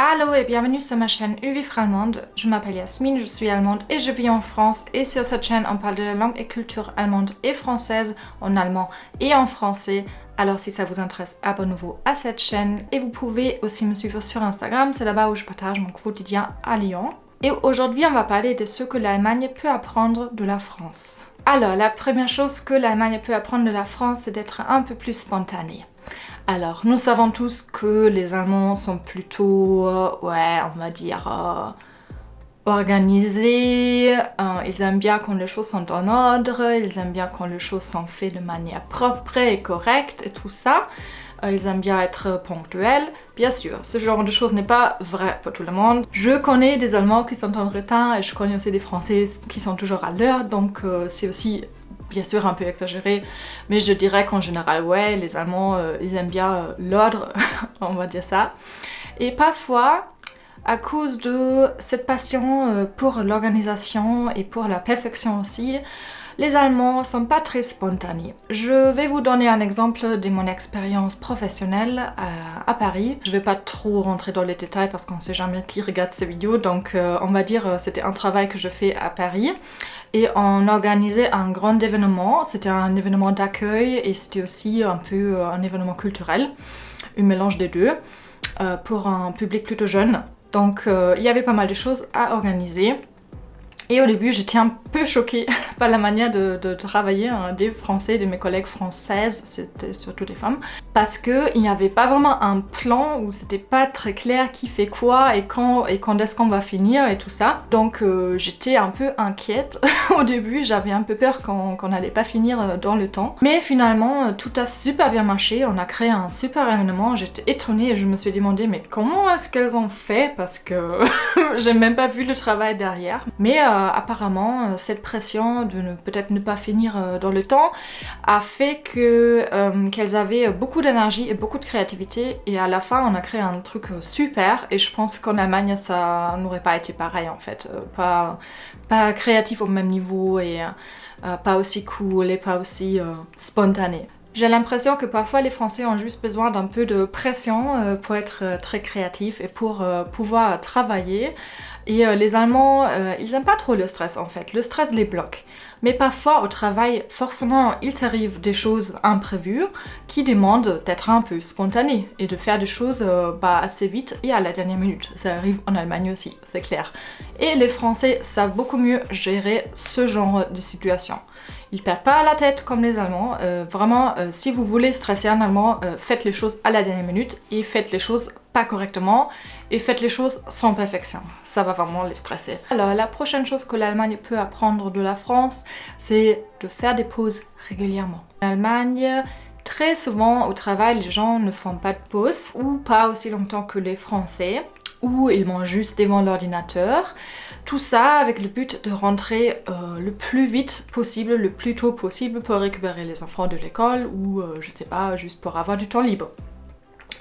Hallo et bienvenue sur ma chaîne Une Vivre Allemande. Je m'appelle Yasmine, je suis allemande et je vis en France. Et sur cette chaîne, on parle de la langue et culture allemande et française, en allemand et en français. Alors si ça vous intéresse, abonnez-vous à cette chaîne. Et vous pouvez aussi me suivre sur Instagram, c'est là-bas où je partage mon quotidien à Lyon. Et aujourd'hui, on va parler de ce que l'Allemagne peut apprendre de la France. Alors, la première chose que l'Allemagne peut apprendre de la France, c'est d'être un peu plus spontanée. Alors, nous savons tous que les Allemands sont plutôt, on va dire, organisés. Ils aiment bien quand les choses sont en ordre, ils aiment bien quand les choses sont faites de manière propre et correcte et tout ça. Ils aiment bien être ponctuels. Bien sûr, ce genre de choses n'est pas vrai pour tout le monde. Je connais des Allemands qui sont en retard et je connais aussi des Français qui sont toujours à l'heure, donc c'est aussi bien sûr un peu exagéré, mais je dirais qu'en général, ouais, les Allemands, ils aiment bien l'ordre, on va dire ça. Et parfois, à cause de cette passion pour l'organisation et pour la perfection aussi, les Allemands sont pas très spontanés. Je vais vous donner un exemple de mon expérience professionnelle à Paris. Je vais pas trop rentrer dans les détails parce qu'on sait jamais qui regarde ces vidéos, donc on va dire c'était un travail que je fais à Paris. Et on organisait un grand événement, c'était un événement d'accueil et c'était aussi un peu un événement culturel, un mélange des deux, pour un public plutôt jeune. Donc il y avait pas mal de choses à organiser. Et au début, j'étais un peu choquée par la manière de travailler des Français, de mes collègues françaises, c'était surtout des femmes, parce qu'il n'y avait pas vraiment un plan où c'était pas très clair qui fait quoi et quand est-ce qu'on va finir et tout ça. Donc j'étais un peu inquiète au début, j'avais un peu peur qu'on n'allait pas finir dans le temps. Mais finalement, tout a super bien marché, on a créé un super événement, j'étais étonnée et je me suis demandé mais comment est-ce qu'elles ont fait parce que j'ai même pas vu le travail derrière. Mais apparemment, cette pression de peut-être ne pas finir dans le temps a fait qu'elles avaient beaucoup d'énergie et beaucoup de créativité et à la fin on a créé un truc super et je pense qu'en Allemagne ça n'aurait pas été pareil en fait, pas créatif au même niveau et pas aussi cool et pas aussi spontané. J'ai l'impression que parfois les Français ont juste besoin d'un peu de pression pour être très créatifs et pour pouvoir travailler. Et les Allemands, ils aiment pas trop le stress en fait, le stress les bloque. Mais parfois au travail, forcément, il t'arrive des choses imprévues qui demandent d'être un peu spontané et de faire des choses assez vite et à la dernière minute. Ça arrive en Allemagne aussi, c'est clair. Et les Français savent beaucoup mieux gérer ce genre de situation. Ils perdent pas la tête comme les Allemands. Vraiment, si vous voulez stresser un Allemand, faites les choses à la dernière minute et faites les choses pas correctement et faites les choses sans perfection. Ça va vraiment les stresser. Alors, la prochaine chose que l'Allemagne peut apprendre de la France, c'est de faire des pauses régulièrement. En Allemagne, très souvent au travail, les gens ne font pas de pause ou pas aussi longtemps que les Français, ou ils mangent juste devant l'ordinateur. Tout ça avec le but de rentrer le plus vite possible, le plus tôt possible pour récupérer les enfants de l'école ou je sais pas, juste pour avoir du temps libre.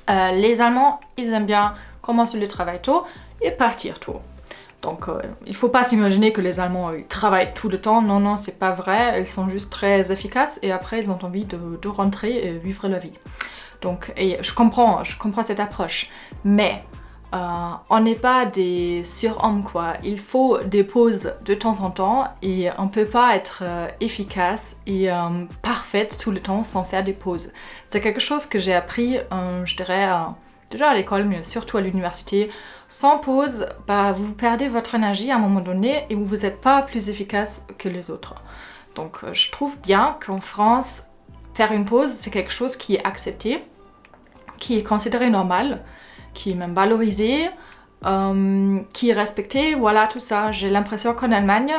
Les Allemands, ils aiment bien commencer le travail tôt et partir tôt. Donc il faut pas s'imaginer que les Allemands ils travaillent tout le temps, non, c'est pas vrai, ils sont juste très efficaces et après ils ont envie de rentrer et vivre la vie. Donc et je comprends cette approche, mais on n'est pas des surhommes quoi, il faut des pauses de temps en temps et on peut pas être efficace et parfaite tout le temps sans faire des pauses. C'est quelque chose que j'ai appris, je dirais, déjà à l'école mais surtout à l'université. Sans pause, vous perdez votre énergie à un moment donné et vous n'êtes pas plus efficace que les autres. Donc je trouve bien qu'en France, faire une pause c'est quelque chose qui est accepté, qui est considéré normal, qui est même valorisé, qui est respecté, voilà tout ça. J'ai l'impression qu'en Allemagne,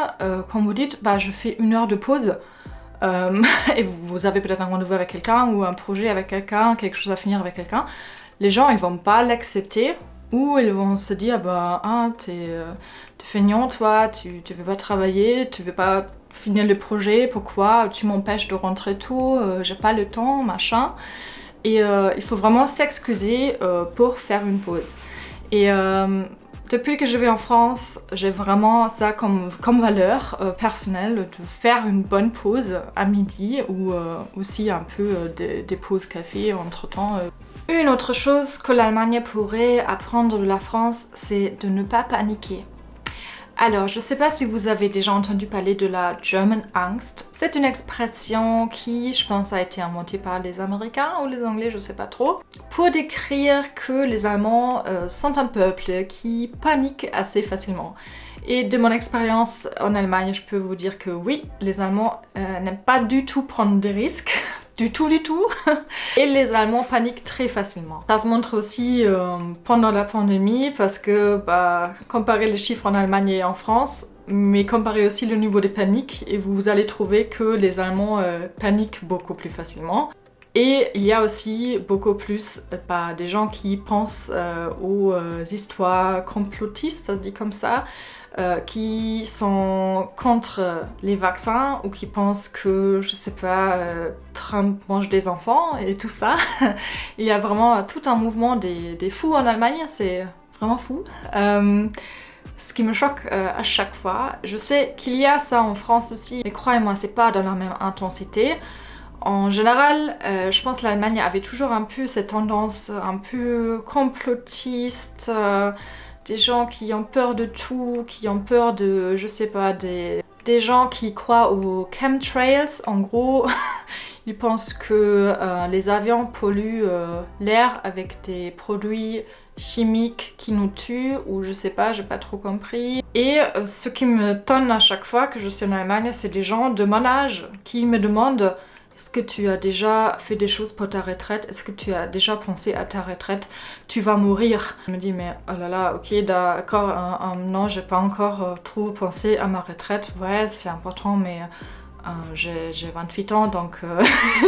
quand vous dites je fais 1 heure de pause, et vous avez peut-être un rendez-vous avec quelqu'un ou un projet avec quelqu'un, quelque chose à finir avec quelqu'un, les gens ils vont pas l'accepter ou ils vont se dire t'es feignant toi, tu veux pas travailler, tu veux pas finir le projet, pourquoi tu m'empêches de rentrer tôt, j'ai pas le temps, machin. Et il faut vraiment s'excuser pour faire une pause. Et depuis que je vais en France, j'ai vraiment ça comme valeur personnelle de faire une bonne pause à midi ou aussi un peu des pauses café entre temps. Une autre chose que l'Allemagne pourrait apprendre de la France, c'est de ne pas paniquer. Alors, je ne sais pas si vous avez déjà entendu parler de la German Angst. C'est une expression qui, je pense, a été inventée par les Américains ou les Anglais, je ne sais pas trop, pour décrire que les Allemands sont un peuple qui panique assez facilement. Et de mon expérience en Allemagne, je peux vous dire que oui, les Allemands n'aiment pas du tout prendre des risques. Du tout. Et les Allemands paniquent très facilement. Ça se montre aussi pendant la pandémie parce que comparez les chiffres en Allemagne et en France, mais comparez aussi le niveau des paniques et vous allez trouver que les Allemands paniquent beaucoup plus facilement. Et il y a aussi beaucoup plus des gens qui pensent aux histoires complotistes, ça se dit comme ça, qui sont contre les vaccins ou qui pensent que, je sais pas, Trump mange des enfants et tout ça. Il y a vraiment tout un mouvement des fous en Allemagne, c'est vraiment fou. Ce qui me choque à chaque fois, je sais qu'il y a ça en France aussi, mais croyez-moi, c'est pas dans la même intensité. En général, je pense que l'Allemagne avait toujours un peu cette tendance un peu complotiste, des gens qui ont peur de tout, qui ont peur de, je sais pas, des gens qui croient aux chemtrails. En gros, ils pensent que les avions polluent l'air avec des produits chimiques qui nous tuent, ou je sais pas, j'ai pas trop compris. Et ce qui me tonne à chaque fois que je suis en Allemagne, c'est des gens de mon âge qui me demandent: est-ce que tu as déjà fait des choses pour ta retraite? Est-ce que tu as déjà pensé à ta retraite? Tu vas mourir. Je me dis, mais oh là là, ok, d'accord, non, j'ai pas encore trop pensé à ma retraite. Ouais, c'est important, mais j'ai 28 ans, donc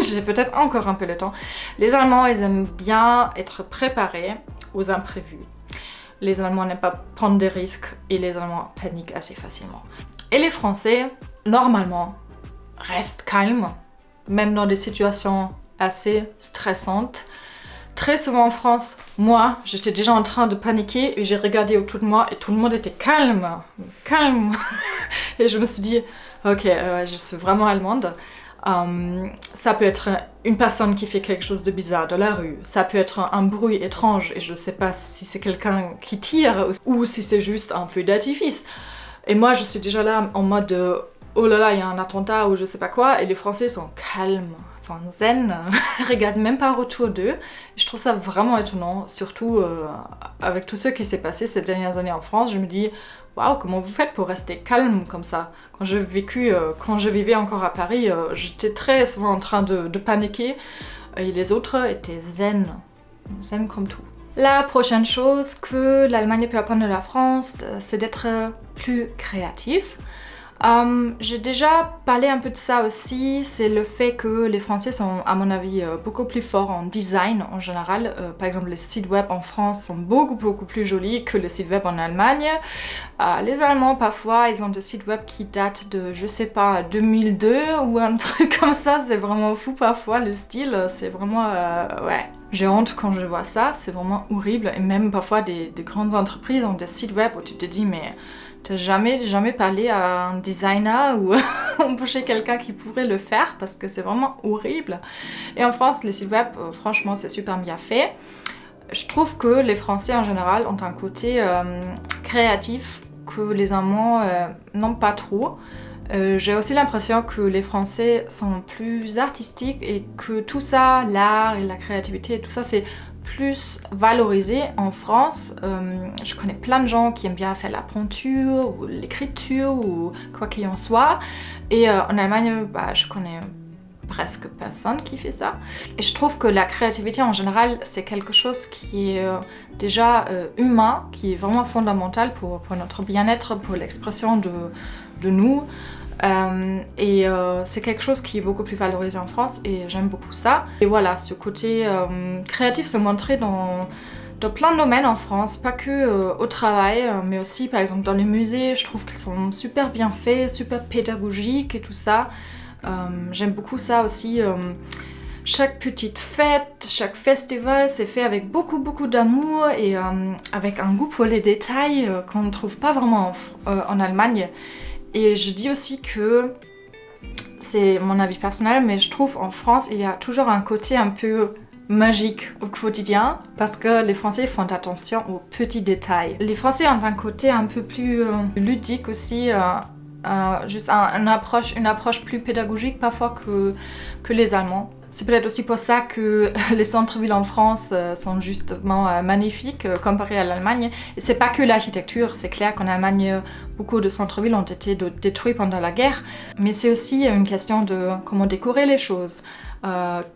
j'ai peut-être encore un peu le temps. Les Allemands, ils aiment bien être préparés aux imprévus. Les Allemands n'aiment pas prendre des risques et les Allemands paniquent assez facilement. Et les Français, normalement, restent calmes, même dans des situations assez stressantes. Très souvent en France, moi, j'étais déjà en train de paniquer et j'ai regardé autour de moi et tout le monde était calme. Et je me suis dit, ok, je suis vraiment allemande. Ça peut être une personne qui fait quelque chose de bizarre dans la rue, ça peut être un bruit étrange et je ne sais pas si c'est quelqu'un qui tire ou si c'est juste un feu d'artifice. Et moi, je suis déjà là en mode oh là là, il y a un attentat ou je sais pas quoi, et les Français sont calmes, sont zen, regardent même pas autour d'eux. Je trouve ça vraiment étonnant, surtout avec tout ce qui s'est passé ces dernières années en France. Je me dis, waouh, comment vous faites pour rester calme comme ça? Quand je vivais encore à Paris, j'étais très souvent en train de paniquer, et les autres étaient zen comme tout. La prochaine chose que l'Allemagne peut apprendre de la France, c'est d'être plus créatif. J'ai déjà parlé un peu de ça aussi, c'est le fait que les Français sont, à mon avis, beaucoup plus forts en design en général. Par exemple, les sites web en France sont beaucoup plus jolis que les sites web en Allemagne. Les Allemands, parfois, ils ont des sites web qui datent de, je sais pas, 2002 ou un truc comme ça. C'est vraiment fou parfois, le style, c'est vraiment... ouais. J'ai honte quand je vois ça, c'est vraiment horrible. Et même parfois, des grandes entreprises ont des sites web où tu te dis, mais... t'as jamais parlé à un designer ou embauché quelqu'un qui pourrait le faire parce que c'est vraiment horrible. Et en France, les sites web, franchement, c'est super bien fait. Je trouve que les Français en général ont un côté créatif que les Allemands n'ont pas trop. J'ai aussi l'impression que les Français sont plus artistiques et que tout ça, l'art et la créativité, tout ça, c'est plus valorisé en France. Je connais plein de gens qui aiment bien faire la peinture ou l'écriture ou quoi qu'il en soit. Et en Allemagne, je connais presque personne qui fait ça. Et je trouve que la créativité en général, c'est quelque chose qui est déjà humain, qui est vraiment fondamental pour notre bien-être, pour l'expression de nous. C'est quelque chose qui est beaucoup plus valorisé en France et j'aime beaucoup ça. Et voilà, ce côté créatif se montrait dans plein de domaines en France, pas que au travail, mais aussi par exemple dans les musées. Je trouve qu'ils sont super bien faits, super pédagogiques et tout ça. J'aime beaucoup ça aussi. Chaque petite fête, chaque festival, c'est fait avec beaucoup d'amour et avec un goût pour les détails qu'on ne trouve pas vraiment en Allemagne. Et je dis aussi que, c'est mon avis personnel, mais je trouve en France, il y a toujours un côté un peu magique au quotidien parce que les Français font attention aux petits détails. Les Français ont un côté un peu plus ludique aussi, juste une approche plus pédagogique parfois que les Allemands. C'est peut-être aussi pour ça que les centres-villes en France sont justement magnifiques comparés à l'Allemagne. Et c'est pas que l'architecture, c'est clair qu'en Allemagne, beaucoup de centres-villes ont été détruits pendant la guerre, mais c'est aussi une question de comment décorer les choses.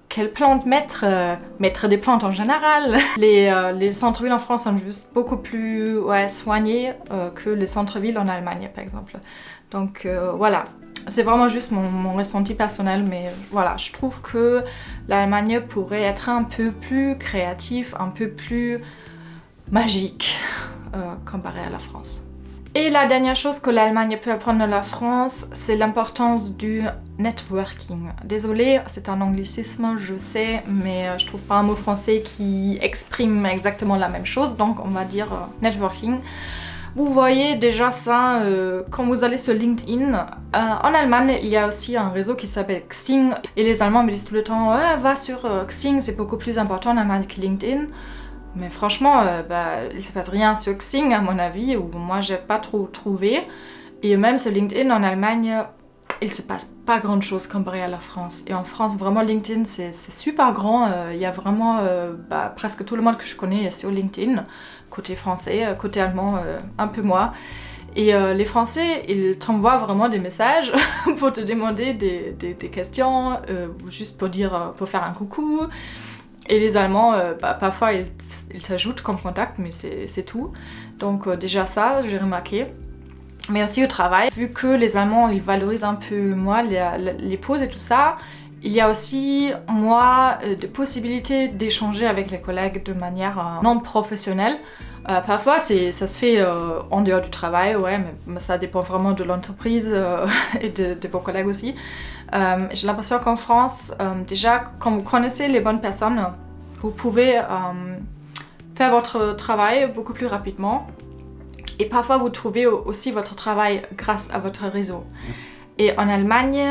Quelles plantes mettre des plantes en général. Les centres-villes en France sont juste beaucoup plus soignés que les centres-villes en Allemagne par exemple. Donc voilà. C'est vraiment juste mon ressenti personnel, mais voilà, je trouve que l'Allemagne pourrait être un peu plus créatif, un peu plus magique comparé à la France. Et la dernière chose que l'Allemagne peut apprendre de la France, c'est l'importance du networking. Désolée, c'est un anglicisme, je sais, mais je trouve pas un mot français qui exprime exactement la même chose, donc on va dire networking. Vous voyez déjà ça quand vous allez sur LinkedIn. En Allemagne, il y a aussi un réseau qui s'appelle Xing. Et les Allemands me disent tout le temps « Va sur Xing, c'est beaucoup plus important en Allemagne que LinkedIn ». Mais franchement, il se passe rien sur Xing à mon avis, ou moi j'ai pas trop trouvé. Et même sur LinkedIn en Allemagne, il se passe pas grand chose comparé à la France. Et en France, vraiment LinkedIn c'est super grand. Il y a vraiment presque tout le monde que je connais est sur LinkedIn. Côté français, côté allemand, un peu moins. Et les Français, ils t'envoient vraiment des messages pour te demander des questions, juste pour faire un coucou. Et les Allemands, parfois, ils t'ajoutent comme contact, mais c'est tout. Donc déjà ça, j'ai remarqué. Mais aussi au travail, vu que les Allemands, ils valorisent un peu moins les pauses et tout ça, il y a aussi, des possibilités d'échanger avec les collègues de manière non professionnelle. Parfois, ça se fait en dehors du travail, mais ça dépend vraiment de l'entreprise et de vos collègues aussi. J'ai l'impression qu'en France, déjà, quand vous connaissez les bonnes personnes, vous pouvez faire votre travail beaucoup plus rapidement. Et parfois, vous trouvez aussi votre travail grâce à votre réseau. Et en Allemagne,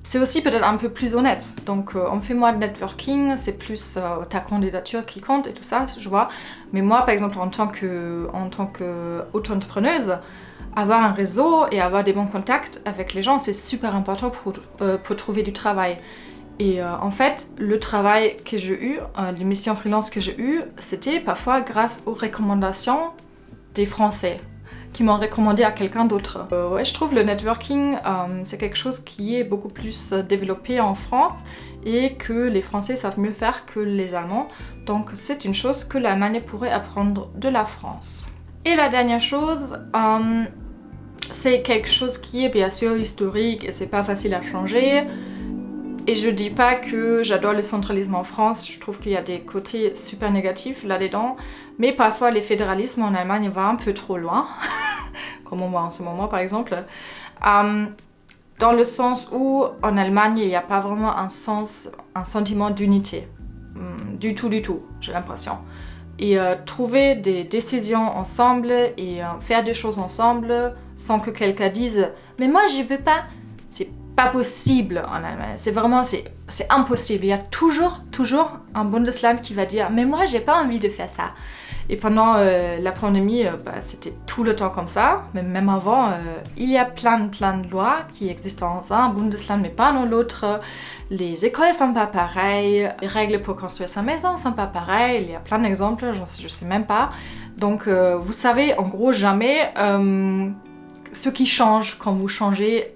c'est aussi peut-être un peu plus honnête. Donc, on fait moins de networking, c'est plus ta candidature qui compte et tout ça, je vois. Mais moi, par exemple, en tant qu'auto-entrepreneuse, avoir un réseau et avoir des bons contacts avec les gens, c'est super important pour trouver du travail. Et en fait, le travail que j'ai eu, les missions freelance que j'ai eues, c'était parfois grâce aux recommandations des Français qui m'ont recommandé à quelqu'un d'autre. Je trouve le networking, c'est quelque chose qui est beaucoup plus développé en France et que les Français savent mieux faire que les Allemands. Donc c'est une chose que l'Allemagne pourrait apprendre de la France. Et la dernière chose, c'est quelque chose qui est bien sûr historique et c'est pas facile à changer. Et je dis pas que j'adore le centralisme en France, je trouve qu'il y a des côtés super négatifs là-dedans, mais parfois les fédéralismes en Allemagne vont un peu trop loin, comme on voit en ce moment par exemple, dans le sens où en Allemagne il n'y a pas vraiment un sentiment d'unité, du tout, j'ai l'impression. Et trouver des décisions ensemble et faire des choses ensemble sans que quelqu'un dise « mais moi j'y veux pas », c'est pas possible en Allemagne, c'est impossible. Il y a toujours un Bundesland qui va dire « mais moi j'ai pas envie de faire ça ». Et pendant la pandémie, c'était tout le temps comme ça, mais même avant, il y a plein de lois qui existent dans un Bundesland mais pas dans l'autre. Les écoles sont pas pareilles, les règles pour construire sa maison sont pas pareilles, il y a plein d'exemples, je sais même pas. Donc vous savez en gros jamais ce qui change quand vous changez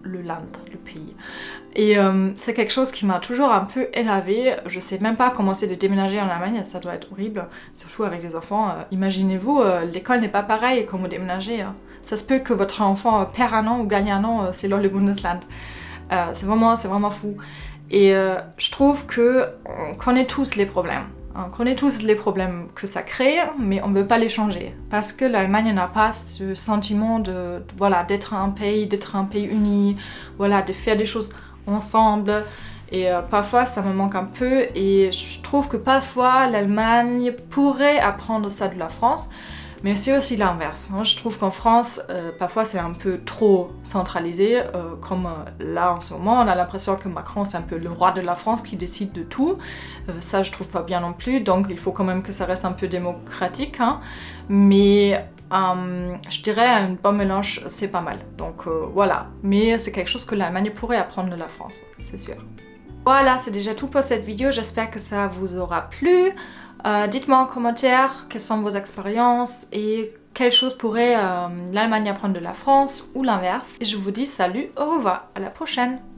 le pays. Et c'est quelque chose qui m'a toujours un peu énervée. Je sais même pas comment c'est de déménager en Allemagne, ça doit être horrible, surtout avec les enfants. Imaginez-vous, l'école n'est pas pareille quand vous déménagez. Ça se peut que votre enfant perd un an ou gagne un an selon le Bundesland. C'est vraiment fou. Et je trouve qu'on connaît tous les problèmes. On connaît tous les problèmes que ça crée, mais on ne veut pas les changer. Parce que l'Allemagne n'a pas ce sentiment d'être un pays uni, de faire des choses ensemble. Et parfois, ça me manque un peu. Et je trouve que parfois, l'Allemagne pourrait apprendre ça de la France. Mais c'est aussi l'inverse. Hein. Je trouve qu'en France, parfois c'est un peu trop centralisé, comme là en ce moment, on a l'impression que Macron c'est un peu le roi de la France qui décide de tout. Ça je trouve pas bien non plus, donc il faut quand même que ça reste un peu démocratique. Hein. Mais je dirais un bon mélange c'est pas mal. Donc voilà, mais c'est quelque chose que l'Allemagne pourrait apprendre de la France, c'est sûr. Voilà, c'est déjà tout pour cette vidéo, j'espère que ça vous aura plu. Dites-moi en commentaire quelles sont vos expériences et quelle chose pourrait l'Allemagne apprendre de la France ou l'inverse. Et je vous dis salut, au revoir, à la prochaine!